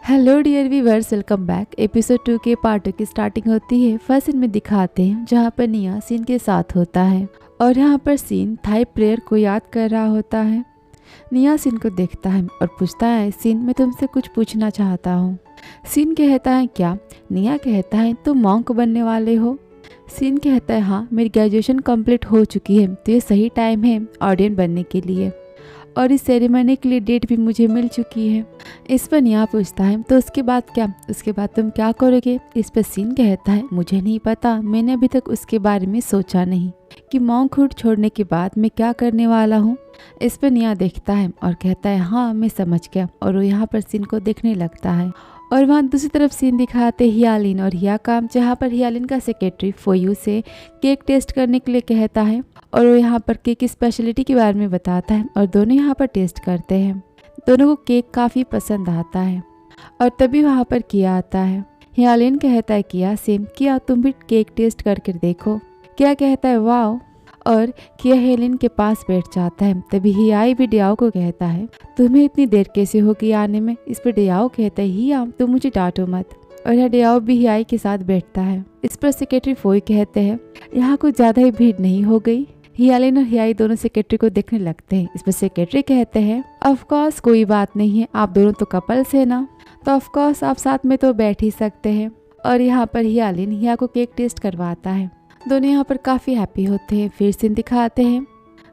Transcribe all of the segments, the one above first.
Hello dear viewers, welcome back. Episode 2 के part 2 की starting होती है। फर्स्ट सीन में दिखाते हैं जहाँ पर निया सीन के साथ होता है और यहाँ पर सीन थाई प्रेयर को याद कर रहा होता है। निया सीन को देखता है और पूछता है, सीन मैं तुमसे कुछ पूछना चाहता हूँ। सीन कहता है क्या? निया कहता है तुम मॉन्क बनने वाले हो। सीन कहता है हाँ, मेरी ग्रेजुएशन कंप्लीट हो चुकी है तो ये सही टाइम है ऑडियन बनने के लिए और इस सेरेमनी के लिए डेट भी मुझे मिल चुकी है। इस पर निया पूछता है तो उसके बाद क्या? उसके बाद तुम क्या करोगे? इस पर सीन कहता है मुझे नहीं पता, मैंने अभी तक उसके बारे में सोचा नहीं कि मॉन्कहुड छोड़ने के बाद मैं क्या करने वाला हूँ। इस पर निया देखता है और कहता है हाँ मैं समझ गया, और वो यहाँ पर सीन को देखने लगता है। और वहाँ दूसरी तरफ सीन दिखाते हियालिन और हिया काम, जहाँ पर हियालिन का सेक्रेटरी फोयू से केक टेस्ट करने के लिए कहता है और वो यहाँ पर केक की स्पेशलिटी के बारे में बताता है और दोनों यहाँ पर टेस्ट करते हैं। दोनों को केक काफ़ी पसंद आता है और तभी वहाँ पर किया आता है। हियालिन कहता है किया सेम, किया तुम भी केक टेस्ट करके देखो। किया कहता है वाओ, और किया हेलिन के पास बैठ जाता है। तभी हियाई भी डियाओ को कहता है तुम्हें इतनी देर कैसे होगी आने में। इस पर डियाओ कहता है हिया तुम मुझे डांटो मत, और यह डियाओ भी हियाई के साथ बैठता है। इस पर सेक्रेटरी फोई कहते हैं यहाँ कुछ ज़्यादा ही भीड़ नहीं हो गई। हियालिन और हियाई दोनों सेक्रेटरी को देखने लगते हैं। इस पर सेक्रेटरी कहते हैं ऑफ कोर्स कोई बात नहीं है, आप दोनों तो कपल्स है ना, तो ऑफ कोर्स आप साथ में तो बैठ ही सकते हैं। और यहाँ पर हियालिन हिया को केक टेस्ट करवाता है। दोनों यहाँ पर काफ़ी हैप्पी होते हैं। फिर सीन दिखाते हैं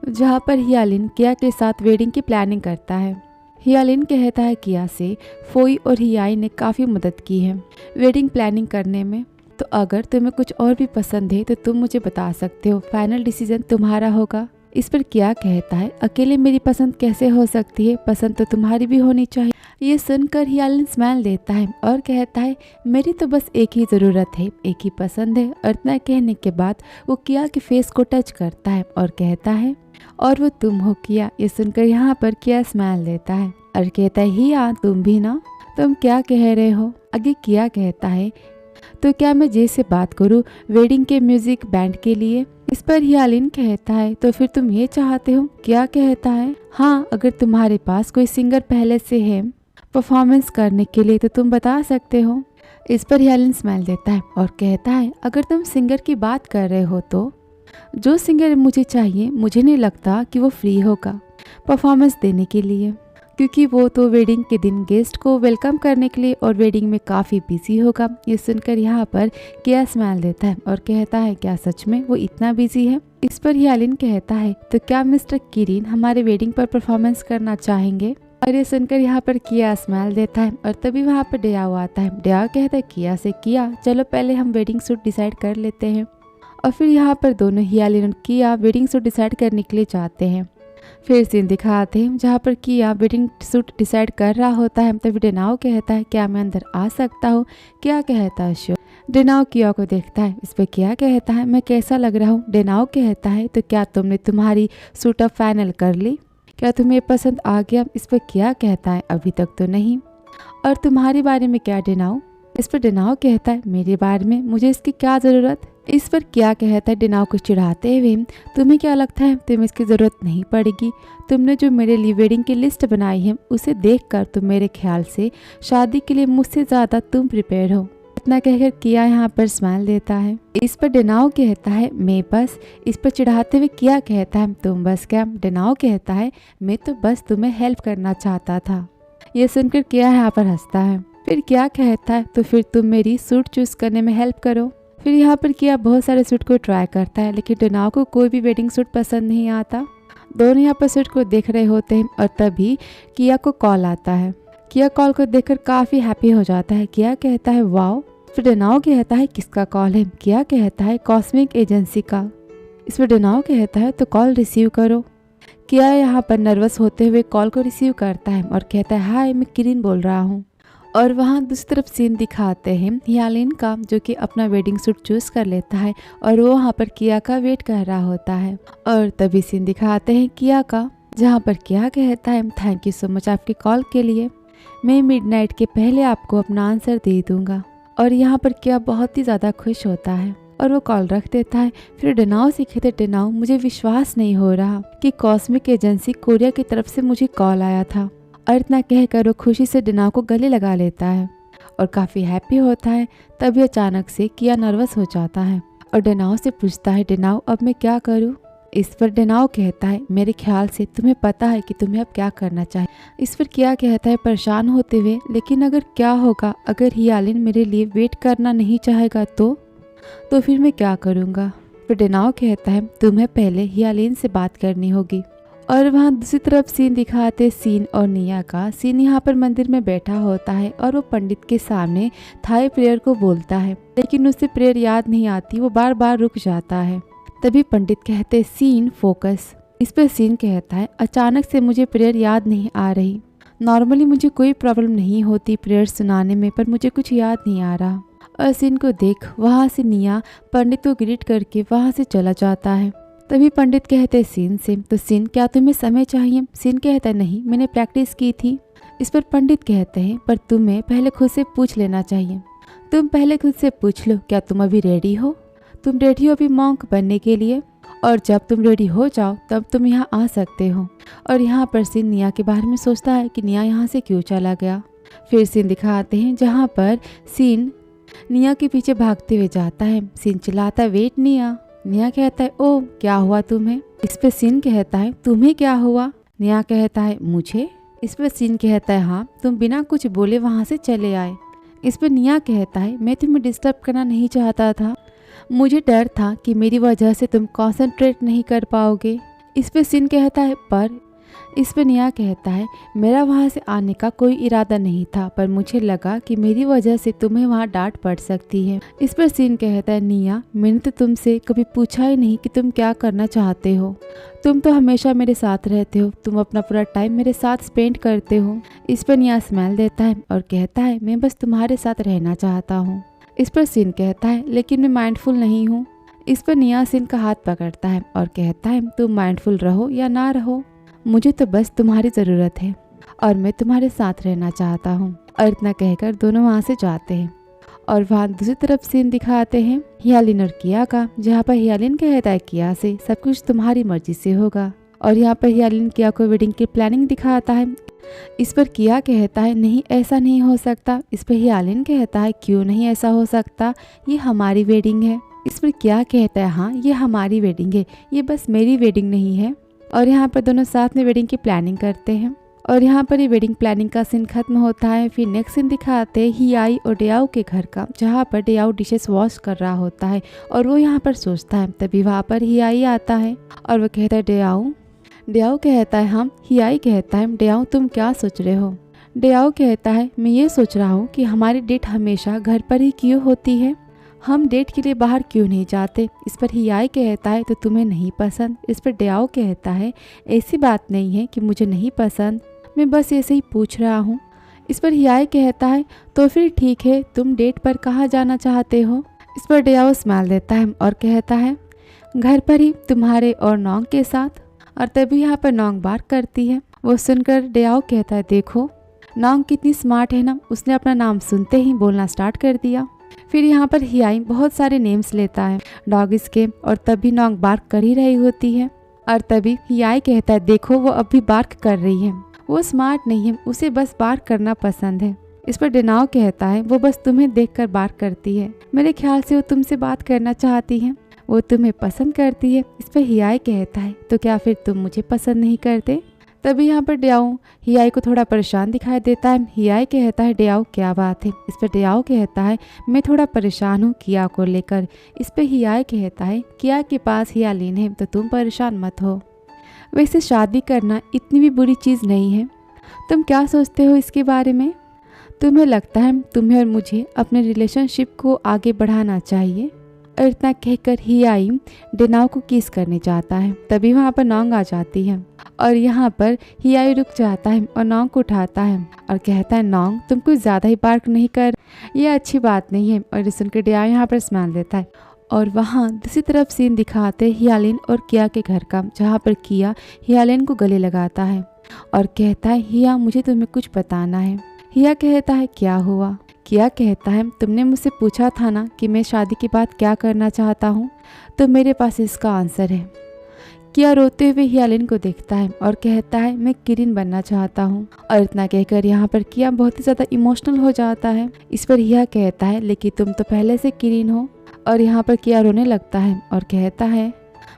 जहाँ पर हियालिन किया के साथ वेडिंग की प्लानिंग करता है। हियालिन कहता है किया से फोई और हियाई ने काफ़ी मदद की है वेडिंग प्लानिंग करने में, तो अगर तुम्हें कुछ और भी पसंद है तो तुम मुझे बता सकते हो, फाइनल डिसीजन तुम्हारा होगा। इस पर क्या कहता है अकेले मेरी पसंद कैसे हो सकती है, पसंद तो तुम्हारी भी होनी चाहिए। ये सुनकर हियालिन स्माइल देता है और कहता है मेरी तो बस एक ही ज़रूरत है, एक ही पसंद है। और इतना कहने के बाद वो किया के फेस को टच करता है और कहता है और वो तुम हो किया। ये सुनकर यहाँ पर किया स्माइल देता है और कहता है हिया तुम भी ना, तुम क्या कह रहे हो? आगे किया कहता है तो क्या मैं जे से बात करूं वेडिंग के म्यूजिक बैंड के लिए? इस पर हियालिन कहता है तो फिर तुम ये चाहते हो? क्या कहता है हाँ, अगर तुम्हारे पास कोई सिंगर पहले से है परफॉर्मेंस करने के लिए तो तुम बता सकते हो। इस पर हियालिन स्माइल देता है और कहता है अगर तुम सिंगर की बात कर रहे हो तो जो सिंगर मुझे चाहिए मुझे नहीं लगता कि वो फ्री होगा परफॉर्मेंस देने के लिए, क्योंकि वो तो वेडिंग के दिन गेस्ट को वेलकम करने के लिए और वेडिंग में काफ़ी बिजी होगा। ये सुनकर यहाँ पर किया स्माइल देता है और कहता है क्या सच में वो इतना बिजी है? इस पर हियालिन कहता है तो क्या मिस्टर किरीन हमारे वेडिंग पर परफॉर्मेंस करना चाहेंगे? और ये सुनकर यहाँ पर किया स्माइल देता है और तभी वहाँ पर डियाओ आता है। डियाओ कहता है किया से किया चलो पहले हम वेडिंग सूट डिसाइड कर लेते हैं। और फिर यहाँ पर दोनों हियालिन और किया वेडिंग सूट डिसाइड करने के लिए जाते हैं। फिर सीन दिखाते हैं जहाँ पर किया वेडिंग सूट डिसाइड कर रहा होता है। तभी डेनाओ कहता है क्या मैं अंदर आ सकता हूँ? क्या कहता है श्योर। डेनाओ किया को देखता है। इस पर क्या कहता है मैं कैसा लग रहा हूँ? डेनाओ कहता है तो क्या तुमने तुम्हारी सूट अब फाइनल कर ली? क्या तुम्हें पसंद आ गया? इस पर क्या कहता है अभी तक तो नहीं। और तुम्हारे बारे में क्या डेनाओ? इस पर डेनाओ कहता है मेरे बारे में मुझे इसकी क्या ज़रूरत? इस पर क्या कहता है डेनाओ को चिढ़ाते हुए तुम्हें क्या लगता है तुम्हें इसकी ज़रूरत नहीं पड़ेगी? तुमने जो मेरे लिए वेडिंग की लिस्ट बनाई है उसे देखकर तो मेरे ख्याल से शादी के लिए मुझसे ज़्यादा तुम प्रिपेयर हो। इतना कहकर किया यहाँ पर स्माइल देता है। इस पर डेनाओ कहता है मैं बस। इस पर चिढ़ाते हुए किया कहता है तुम बस क्या? डेनाओ कहता है मैं तो बस तुम्हें हेल्प करना चाहता था। ये सुनकर किया यहाँ पर हंसता है। फिर क्या कहता है तो फिर तुम मेरी सूट चूज़ करने में हेल्प करो। फिर यहाँ पर किया बहुत सारे सूट को ट्राई करता है लेकिन डेनाओ को कोई भी वेडिंग सूट पसंद नहीं आता। दोनों यहाँ पर सूट को देख रहे होते हैं और तभी किया को कॉल आता है। किया कॉल को देखकर काफ़ी हैप्पी हो जाता है। किया कहता है वाओ। फिर डेनाओ कहता है किसका कॉल है? किया कहता है कॉस्मिक एजेंसी का। इस पर डेनाओ कहता है तो कॉल रिसीव करो। किया यहाँ पर नर्वस होते हुए कॉल को रिसीव करता है और कहता है हाय मैं किरीन बोल रहा हूँ। और वहाँ दूसरी तरफ सीन दिखाते हैं हियालिन का, जो कि अपना वेडिंग सूट चूज़ कर लेता है और वो वहाँ पर किया का वेट कर रहा होता है। और तभी सीन दिखाते हैं किया का, जहाँ पर किया कहता है थैंक यू सो मच आपकी कॉल के लिए, मैं मिडनाइट के पहले आपको अपना आंसर दे दूँगा। और यहाँ पर किया बहुत ही ज़्यादा खुश होता है और वो कॉल रख देता है। फिर डेनाओ से कहते डेनाओ मुझे विश्वास नहीं हो रहा कि कॉस्मिक एजेंसी कोरिया की तरफ से मुझे कॉल आया था और इतना कहकर वो खुशी से डेनाओ को गले लगा लेता है और काफ़ी हैप्पी होता है। तभी अचानक से किया नर्वस हो जाता है और डेनाओ से पूछता है, डेनाओ अब मैं क्या करूँ? इस पर डेनाओ कहता है, मेरे ख्याल से तुम्हें पता है कि तुम्हें अब क्या करना चाहिए। इस पर किया कहता है परेशान होते हुए, लेकिन अगर क्या होगा अगर हियालिन मेरे लिए वेट करना नहीं चाहेगा तो फिर मैं क्या करूँगा? फिर डेनाओ कहता है, तुम्हें पहले हियालिन से बात करनी होगी। और वहाँ दूसरी तरफ सीन दिखाते सीन और निया का। सीन यहाँ पर मंदिर में बैठा होता है और वो पंडित के सामने थाई प्रेयर को बोलता है, लेकिन उसे प्रेयर याद नहीं आती, वो बार बार रुक जाता है। तभी पंडित कहते, सीन फोकस। इस पर सीन कहता है, अचानक से मुझे प्रेयर याद नहीं आ रही। नॉर्मली मुझे कोई प्रॉब्लम नहीं होती प्रेयर सुनाने में, पर मुझे कुछ याद नहीं आ रहा। और सीन को देख वहाँ से निया पंडित को ग्रीट करके वहाँ से चला जाता है। तभी पंडित कहते सीन से, तो सीन क्या तुम्हें समय चाहिए? सीन कहता है, नहीं मैंने प्रैक्टिस की थी। इस पर पंडित कहते हैं, पर तुम्हें पहले खुद से पूछ लेना चाहिए। तुम पहले खुद से पूछ लो, क्या तुम अभी रेडी हो? तुम रेडी हो अभी मॉन्क बनने के लिए? और जब तुम रेडी हो जाओ तब तुम यहाँ आ सकते हो। और यहाँ पर सीन निया के बारे में सोचता है कि निया यहाँ से क्यों चला गया। फिर सीन दिखाते हैं जहाँ पर सीन निया के पीछे भागते हुए जाता है। सीन चिल्लाता है, वेट निया। निया कहता है, ओ क्या हुआ तुम्हें? इस पे सीन कहता है, तुम्हें क्या हुआ? निया कहता है, मुझे? इस पे सीन कहता है, हाँ तुम बिना कुछ बोले वहाँ से चले आए। इस पे निया कहता है, मैं तुम्हें डिस्टर्ब करना नहीं चाहता था, मुझे डर था कि मेरी वजह से तुम कंसंट्रेट नहीं कर पाओगे। इस पे सीन कहता है, पर इस पे निया कहता है, मेरा वहाँ से आने का कोई इरादा नहीं था, पर मुझे लगा कि मेरी वजह से तुम्हें वहाँ डांट पड़ सकती है। इस पर सीन कहता है, निया मैंने तो तुमसे कभी पूछा ही नहीं कि तुम क्या करना चाहते हो। तुम तो हमेशा मेरे साथ रहते हो, तुम अपना पूरा टाइम मेरे साथ स्पेंड करते हो। इस पर निया स्माइल देता है और कहता है, मैं बस तुम्हारे साथ रहना चाहता हूँ। इस पर सीन कहता है, लेकिन मैं माइंडफुल नहीं हूँ। इस पर निया सीन का हाथ पकड़ता है और कहता है, तुम माइंडफुल रहो या ना रहो, मुझे तो बस तुम्हारी ज़रूरत है और मैं तुम्हारे साथ रहना चाहता हूँ। और इतना कहकर दोनों वहाँ से जाते हैं। और वहाँ दूसरी तरफ सीन दिखाते हैं हियालिन और किया का, जहाँ पर हियालिन कहता है किया से, सब कुछ तुम्हारी मर्जी से होगा। और यहाँ पर हियालिन किया को वेडिंग की प्लानिंग दिखाता है। इस पर किया कहता है, नहीं ऐसा नहीं हो सकता। इस पर हियालिन कहता है, क्यों नहीं ऐसा हो सकता, ये हमारी वेडिंग है। इस पर किया कहता है, हाँ ये हमारी वेडिंग है, ये बस मेरी वेडिंग नहीं है। और यहाँ पर दोनों साथ में वेडिंग की प्लानिंग करते हैं। और यहाँ पर ये वेडिंग प्लानिंग का सीन खत्म होता है। फिर नेक्स्ट सीन दिखाते हैं हियाई और डेयाओ के घर का, जहाँ पर डेयाओ डिशेस वॉश कर रहा होता है और वो यहाँ पर सोचता है। तभी वहाँ पर हियाई आता है और वो कहता है, डेयाओ कहता है, हम। हियाई कहता है, डेयाओ तुम क्या सोच रहे हो? डेयाओ कहता है, मैं ये सोच रहा हूँ कि हमारी डेट हमेशा घर पर ही क्यों होती है, हम डेट के लिए बाहर क्यों नहीं जाते? इस पर हियाई कहता है, तो तुम्हें नहीं पसंद? इस पर डेयाओ कहता है, ऐसी बात नहीं है कि मुझे नहीं पसंद, मैं बस ऐसे ही पूछ रहा हूँ। इस पर हियाई कहता है, तो फिर ठीक है, तुम डेट पर कहाँ जाना चाहते हो? इस पर डेयाओ स्माइल देता है और कहता है, घर पर ही, तुम्हारे और नोंग के साथ। और तभी यहाँ पर नोंग बात करती है। वो सुनकर डेयाओ कहता है, देखो नोंग कितनी स्मार्ट है ना, उसने अपना नाम सुनते ही बोलना स्टार्ट कर दिया। फिर यहाँ पर हियाई बहुत सारे नेम्स लेता है डॉगिस के, और तभी नोंग बार्क कर ही रही होती है। और तभी हियाई कहता है, देखो वो अभी बार्क कर रही है, वो स्मार्ट नहीं है, उसे बस बार्क करना पसंद है। इस पर डेनाओ कहता है, वो बस तुम्हें देखकर बार्क करती है, मेरे ख्याल से वो तुमसे बात करना चाहती है, वो तुम्हें पसंद करती है। इस पर हियाई कहता है, तो क्या फिर तुम मुझे पसंद नहीं करते? तभी यहाँ पर डेयाओ हियाई को थोड़ा परेशान दिखाई देता है। हियाई कहता है, डेयाओ क्या बात है? इस पर डेयाओ कहता है, मैं थोड़ा परेशान हूँ किया को लेकर। इस पर हियाई कहता है, किया के पास हियालिन है, तो तुम परेशान मत हो, वैसे शादी करना इतनी भी बुरी चीज़ नहीं है, तुम क्या सोचते हो इसके बारे में? तुम्हें लगता है तुम्हें और मुझे अपने रिलेशनशिप को आगे बढ़ाना चाहिए? और इतना कहकर हियाई डेनाओ को किस करने जाता है। तभी वहाँ पर नोंग आ जाती है और यहाँ पर हियाई रुक जाता है और नोंग को उठाता है और कहता है, नोंग तुम कुछ ज़्यादा ही बार्क नहीं कर, ये अच्छी बात नहीं है। और सुनकर डेयाओ यहाँ पर स्माइल देता है। और वहाँ दूसरी तरफ सीन दिखाते हियालिन और किया के घर का, जहाँ पर किया हियालिन को गले लगाता है और कहता है, हिया मुझे तुम्हें कुछ बताना है। हिया कहता है, क्या हुआ? किया कहता है, तुमने मुझसे पूछा था ना कि मैं शादी के बाद क्या करना चाहता हूँ, तो मेरे पास इसका आंसर है। किया रोते हुए हियालिन को देखता है और कहता है मैं किरिन बनना चाहता हूँ। और इतना कहकर यहाँ पर किया बहुत ही ज्यादा इमोशनल हो जाता है। इस पर हिया कहता है लेकिन तुम तो पहले से किरिन हो। और यहाँ पर किया रोने लगता है और कहता है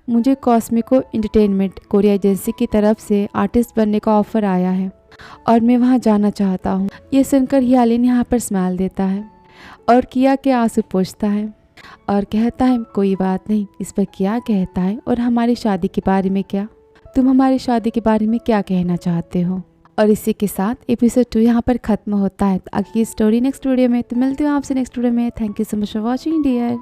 मुझे कॉस्मिको एंटरटेनमेंट कोरिया एजेंसी की तरफ से आर्टिस्ट बनने का ऑफर आया है और मैं वहाँ जाना चाहता हूँ। ये सुनकर हियालिन यहाँ पर स्माइल देता है और किया के आंसू पोंछता है और कहता है कोई बात नहीं। इस पर किया कहता है और हमारी शादी के बारे में क्या, तुम हमारी शादी के बारे में क्या कहना चाहते हो। और इसी के साथ एपिसोड 2 यहाँ पर खत्म होता है। तो आगे की स्टोरी नेक्स्ट वीडियो में, तो मिलती हूँ आपसे नेक्स्ट वीडियो में। Thank you so much for watching dear.